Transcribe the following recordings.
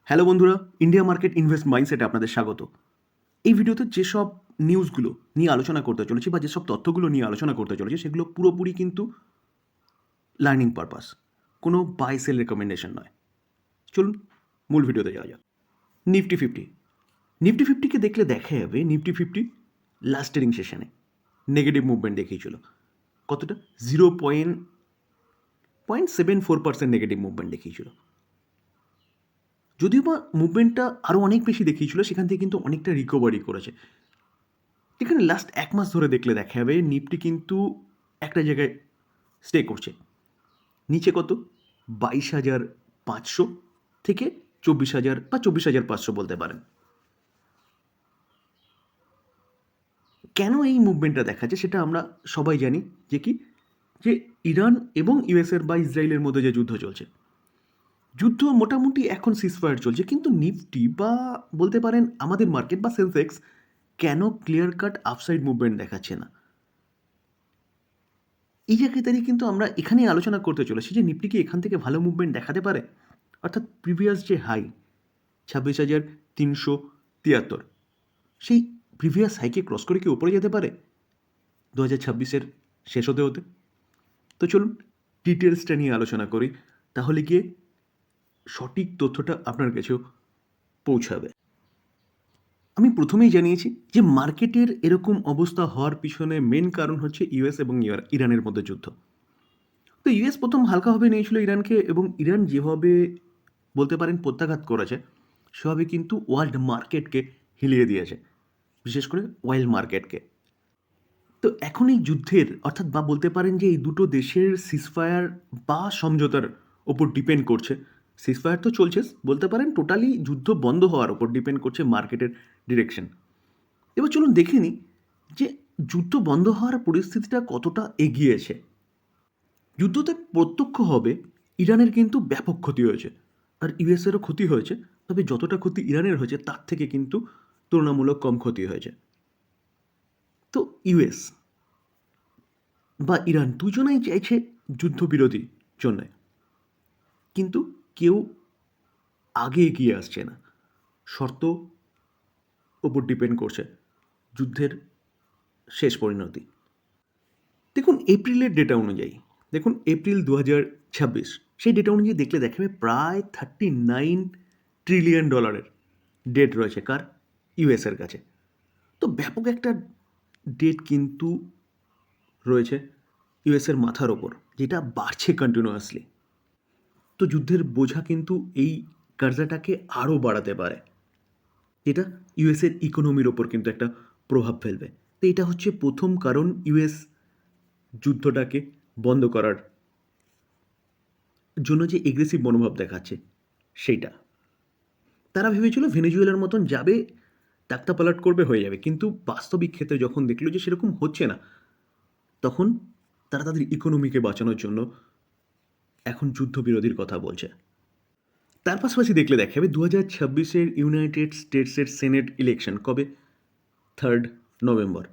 Hello বন্ধুরা, India market invest মাইন্ডসেটে আপনাদের স্বাগত। এই ভিডিওতে যেসব নিউজগুলো নিয়ে আলোচনা করতে চলেছি বা যেসব তথ্যগুলো নিয়ে আলোচনা করতে চলেছি সেগুলো পুরোপুরি কিন্তু লার্নিং পারপাস, কোনো বাই সেল রেকমেন্ডেশন নয়। চলুন মূল ভিডিওতে যাওয়া যাক। নিফটি ফিফটিকে দেখলে দেখা যাবে নিফটি ফিফটি লাস্ট ট্রেডিং সেশনে নেগেটিভ মুভমেন্ট দেখিয়েছিল। কতটা? 0.74% নেগেটিভ মুভমেন্ট দেখিয়েছিল। যদিও বা মুভমেন্টটা আরও অনেক বেশি দেখিয়েছিল, সেখান থেকে কিন্তু অনেকটা রিকভারি করেছে। এখানে লাস্ট এক মাস ধরে দেখলে দেখা যাবে নিফটি কিন্তু একটা জায়গায় স্টে করছে। নিচে কত? 22,500 থেকে 24,000 বা 24,500 বলতে পারেন। কেন এই মুভমেন্টটা দেখাচ্ছে সেটা আমরা সবাই জানি, যে ইরান এবং ইউএসএর বা ইসরায়েলের মধ্যে যে যুদ্ধ চলছে, যুদ্ধ মোটামুটি এখন সিজফায়ার চলছে, কিন্তু নিফটি বা বলতে পারেন আমাদের মার্কেট বা সেন্সেক্স কেন ক্লিয়ার কাট আপসাইড মুভমেন্ট দেখাচ্ছে না? এই জায়গায় দাঁড়িয়ে কিন্তু আমরা এখানেই আলোচনা করতে চলেছি যে নিফটি কি এখান থেকে ভালো মুভমেন্ট দেখাতে পারে, অর্থাৎ প্রিভিয়াস যে হাই 26,373, সেই প্রিভিয়াস হাইকে ক্রস করে কি উপরে যেতে পারে 2026-এর শেষ হতে হতে? তো চলুন ডিটেলসটা নিয়ে আলোচনা করি, তাহলে গিয়ে সঠিক তথ্যটা আপনার কাছেও পৌঁছাবে। আমি প্রথমেই জানিয়েছি যে মার্কেটের এরকম অবস্থা হওয়ার পিছনে মেন কারণ হচ্ছে ইউএস এবং ইরানের মধ্যে যুদ্ধ। তো ইউএস প্রথম হালকাভাবে নিয়েছিল ইরানকে, এবং ইরান যেভাবে বলতে পারেন প্রত্যাঘাত করেছে, সেভাবে কিন্তু ওয়ার্ল্ড মার্কেটকে হিলিয়ে দিয়েছে, বিশেষ করে অয়েল মার্কেটকে। তো এখন এই যুদ্ধের অর্থাৎ বা বলতে পারেন যে এই দুটো দেশের সিজফায়ার বা সমঝোতার ওপর ডিপেন্ড করছে। সিজফায়ার তো চলছে, বলতে পারেন টোটালি যুদ্ধ বন্ধ হওয়ার ওপর ডিপেন্ড করছে মার্কেটের ডিরেকশন। এবার চলুন দেখে নিই যে যুদ্ধ বন্ধ হওয়ার পরিস্থিতিটা কতটা এগিয়েছে। যুদ্ধতে প্রত্যক্ষভাবে ইরানের কিন্তু ব্যাপক ক্ষতি হয়েছে, আর ইউএসেরও ক্ষতি হয়েছে, তবে যতটা ক্ষতি ইরানের হয়েছে তার থেকে কিন্তু তুলনামূলক কম ক্ষতি হয়েছে। তো ইউএস বা ইরান দুজনেই চাইছে যুদ্ধবিরতির জন্যে, কিন্তু কেউ আগে এগিয়ে আসছে না। শর্ত ওপর ডিপেন্ড করছে যুদ্ধের শেষ পরিণতি। দেখুন এপ্রিলের ডেটা অনুযায়ী, দেখুন এপ্রিল 2026, সেই ডেটা অনুযায়ী দেখলে দেখা যাবে প্রায় $39 ট্রিলিয়ন ডেট রয়েছে কার? ইউএসের কাছে। তো ব্যাপক একটা ডেট কিন্তু রয়েছে ইউএসের মাথার ওপর, যেটা বাড়ছে কন্টিনিউয়াসলি। তো যুদ্ধের বোঝা কিন্তু এই কার্জাটাকে আরও বাড়াতে পারে, যেটা ইউএসের ইকোনমির ওপর কিন্তু একটা প্রভাব ফেলবে। তো এটা হচ্ছে প্রথম কারণ ইউএস যুদ্ধটাকে বন্ধ করার জন্য যে এগ্রেসিভ মনোভাব দেখাচ্ছে সেইটা। তারা ভেবেছিল ভেনেজুয়েলার মতন যাবে, টাক্তা পালট করবে, হয়ে যাবে, কিন্তু বাস্তবিক ক্ষেত্রে যখন দেখলো যে সেরকম হচ্ছে না, তখন তারা তাদের ইকোনমিকে বাঁচানোর জন্য এখন যুদ্ধবিরতির কথা বলছে। তার পাশাপাশি দেখলে দেখা যাবে 2026-এর ইউনাইটেড স্টেটসের সেনেট ইলেকশন কবে? 3 নভেম্বর,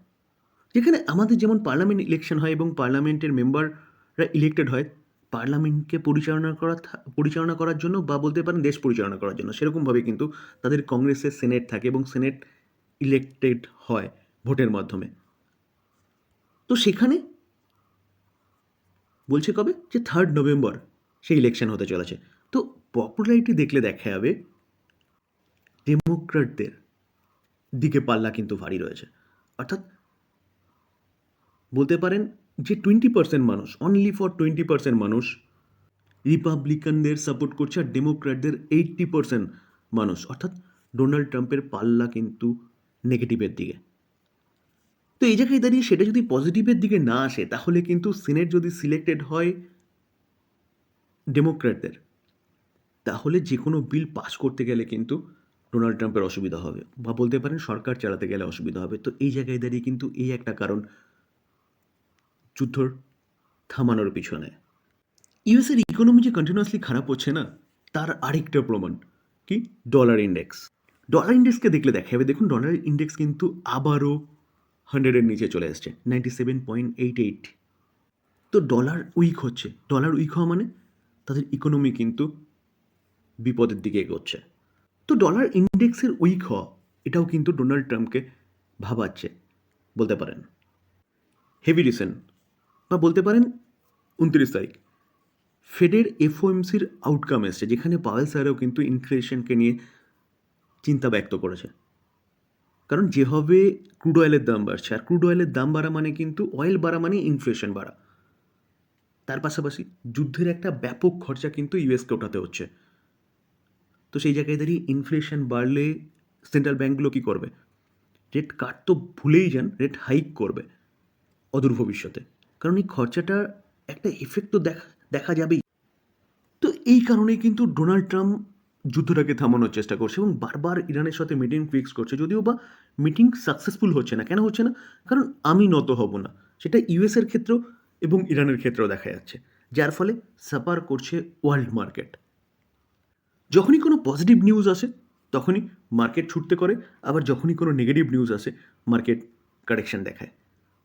যেখানে আমাদের যেমন পার্লামেন্ট ইলেকশন হয় এবং পার্লামেন্টের মেম্বাররা ইলেক্টেড হয় পার্লামেন্টকে পরিচালনা করার জন্য, বা বলতে পারেন দেশ পরিচালনা করার জন্য, সেরকমভাবে কিন্তু তাদের কংগ্রেসের সেনেট থাকে এবং সেনেট ইলেক্টেড হয় ভোটের মাধ্যমে। তো সেখানে বলছে কবে? যে 3 নভেম্বর সেই ইলেকশন হতে চলেছে। তো পপুলারিটি দেখলে দেখা যাবে ডেমোক্র্যাটদের দিকে পাল্লা কিন্তু ভারী রয়েছে, অর্থাৎ বলতে পারেন যে 20% মানুষ, অনলি ফর 20% মানুষ রিপাবলিকানদের সাপোর্ট করছে, আর ডেমোক্র্যাটদের 80% মানুষ, অর্থাৎ ডোনাল্ড ট্রাম্পের পাল্লা কিন্তু নেগেটিভের দিকে। তো এই জায়গায় দাঁড়িয়ে সেটা যদি পজিটিভের দিকে না আসে, তাহলে কিন্তু সিনেট যদি সিলেক্টেড হয় ডেমোক্র্যাটদের, তাহলে যে কোনো বিল পাস করতে গেলে কিন্তু ডোনাল্ড ট্রাম্পের অসুবিধা হবে, বা বলতে পারেন সরকার চালাতে গেলে অসুবিধা হবে। তো এই জায়গায় দাঁড়িয়ে কিন্তু এই একটা কারণ যুদ্ধ থামানোর পিছনে। ইউএসের ইকোনমি যে কন্টিনিউয়াসলি খারাপ হচ্ছে না, তার আরেকটা প্রমাণ কি? Dollar index. ডলার ইন্ডেক্সকে দেখলে দেখা যাবে, দেখুন ডলার ইন্ডেক্স কিন্তু আবারও 100-এর নিচে চলে আসছে, 97.88। তো ডলার উইক হচ্ছে, ডলার উইক হওয়া মানে তাদের ইকোনমি কিন্তু বিপদের দিকে এগোচ্ছে। তো ডলার ইন্ডেক্সের উইক হওয়া এটাও কিন্তু ডোনাল্ড ট্রাম্পকে ভাবাচ্ছে বলতে পারেন। হেভি রিসেন্ট বা বলতে পারেন 29 তারিখ ফেডের এফওএমসির আউটকাম এসছে, যেখানে পাওয়েল স্যারও কিন্তু ইনফ্লেশনকে নিয়ে চিন্তা ব্যক্ত করেছে। কারণ যেভাবে ক্রুড অয়েলের দাম বাড়ছে, আর ক্রুড অয়েলের দাম বাড়া মানে কিন্তু অয়েল বাড়া মানে ইনফ্লেশন বাড়া, তার পাশাপাশি যুদ্ধের একটা ব্যাপক খরচা কিন্তু ইউএসকে ওঠাতে হচ্ছে। তো সেই জায়গায় দাঁড়িয়ে ইনফ্লেশন বাড়লে সেন্ট্রাল ব্যাঙ্কগুলো কী করবে? রেট কাট তো ভুলেই যান, রেট হাইক করবে অদূর ভবিষ্যতে, কারণ এই খরচাটা একটা এফেক্ট তো দেখা যাবেই। তো এই কারণেই কিন্তু ডোনাল্ড ট্রাম্প যুদ্ধটাকে থামানোর চেষ্টা করছে এবং বারবার ইরানের সাথে মিটিং ফিক্স করছে, যদিও বা মিটিং সাকসেসফুল হচ্ছে না। কেন হচ্ছে না? কারণ আমি নত হব না, সেটা ইউএসের ক্ষেত্রেও এবং ইরানের ক্ষেত্রেও দেখা যাচ্ছে, যার ফলে সাফার করছে ওয়ার্ল্ড মার্কেট। যখনই কোনো পজিটিভ নিউজ আসে তখনই মার্কেট ছুটতে করে, আবার যখনই কোনো নেগেটিভ নিউজ আসে মার্কেট কারেকশন দেখায়।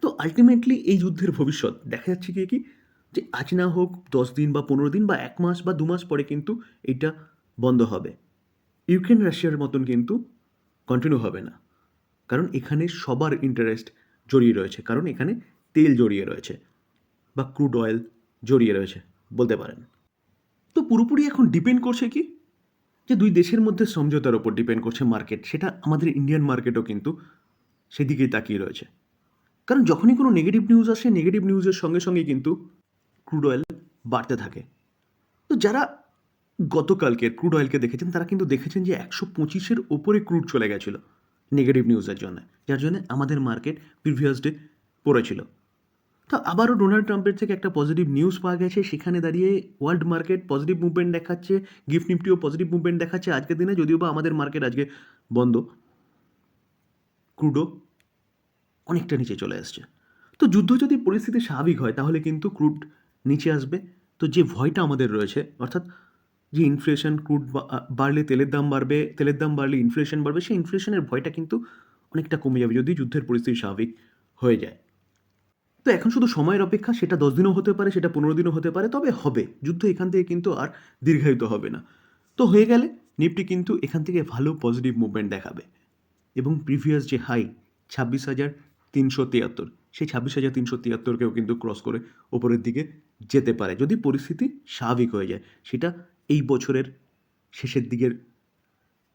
তো আলটিমেটলি এই যুদ্ধের ভবিষ্যৎ দেখা যাচ্ছে কি যে আজ না হোক 10 দিন বা 15 দিন বা 1 মাস বা 2 মাস পরে কিন্তু এটা বন্ধ হবে। ইউক্রেন রাশিয়ার মতন কিন্তু কন্টিনিউ হবে না, কারণ এখানে সবার ইন্টারেস্ট জড়িয়ে রয়েছে, কারণ এখানে তেল জড়িয়ে রয়েছে বা ক্রুড অয়েল জড়িয়ে রয়েছে বলতে পারেন। তো পুরোপুরি এখন ডিপেন্ড করছে কি, যে দুই দেশের মধ্যে সমঝোতার ওপর ডিপেন্ড করছে মার্কেট। সেটা আমাদের ইন্ডিয়ান মার্কেটও কিন্তু সেদিকেই তাকিয়ে রয়েছে, কারণ যখনই কোনো নেগেটিভ নিউজ আসে, নেগেটিভ নিউজের সঙ্গে সঙ্গে কিন্তু ক্রুড অয়েল বাড়তে থাকে। তো যারা গতকালকে ক্রুড অয়েলকে দেখেছেন তারা কিন্তু দেখেছেন যে 125-এর ওপরে ক্রুড চলে গেছিলো নেগেটিভ নিউজের জন্য, যার জন্য আমাদের মার্কেট প্রিভিয়াস ডে পড়েছিল। তো আবারও ডোনাল্ড ট্রাম্পের থেকে একটা পজিটিভ নিউজ পাওয়া গেছে, সেখানে দাঁড়িয়ে ওয়ার্ল্ড মার্কেট পজিটিভ মুভমেন্ট দেখাচ্ছে, গিফট নিফটিও পজিটিভ মুভমেন্ট দেখাচ্ছে আজকের দিনে, যদিও বা আমাদের মার্কেট আজকে বন্ধ, ক্রুডও অনেকটা নিচে চলে আসছে। তো যুদ্ধ যদি পরিস্থিতি স্বাভাবিক হয় তাহলে কিন্তু ক্রুড নিচে আসবে। তো যে ভয়টা আমাদের রয়েছে, অর্থাৎ যে ইনফ্লেশন, ক্রুড বাড়লে তেলের দাম বাড়বে, তেলের দাম বাড়লে ইনফ্লেশন বাড়বে, সেই ইনফ্লেশনের ভয়টা কিন্তু অনেকটা কমে যাবে যদি যুদ্ধের পরিস্থিতি স্বাভাবিক হয়ে যায়। তো এখন শুধু সময়ের অপেক্ষা, সেটা 10 দিনও হতে পারে, সেটা 15 দিনও হতে পারে, তবে হবে। যুদ্ধ এখান থেকে কিন্তু আর দীর্ঘায়িত হবে না। তো হয়ে গেলে নিফটি কিন্তু এখান থেকে ভালো পজিটিভ মুভমেন্ট দেখাবে এবং প্রিভিয়াস যে হাই 26,373, সেই 26,373কেও কিন্তু ক্রস করে ওপরের দিকে যেতে পারে যদি পরিস্থিতি স্বাভাবিক হয়ে যায়। সেটা এই বছরের শেষের দিকের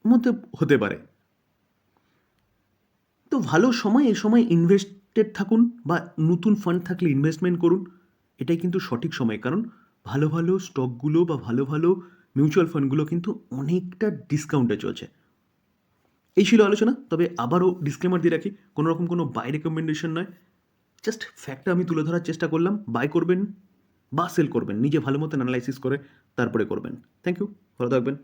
মধ্যে হতে পারে। তো ভালো সময়, এই সময় ইনভেস্টেড থাকুন বা নতুন ফান্ড থাকলে ইনভেস্টমেন্ট করুন, এটাই কিন্তু সঠিক সময়। কারণ ভালো ভালো স্টকগুলো বা ভালো ভালো মিউচুয়াল ফান্ডগুলো কিন্তু অনেকটা ডিসকাউন্টে চলছে। এই ছিল আলোচনা, তবে আবারও ডিসক্লেমার দিয়ে রাখি, কোনো রকম কোনো বাই রেকমেন্ডেশন নয়, জাস্ট ফ্যাক্টটা আমি তুলে ধরার চেষ্টা করলাম। বাই করবেন বা সেল করবেন নিজে ভালো মতো অ্যানালাইসিস করে তারপরে করবেন। থ্যাংক ইউ, ভালো থাকবেন।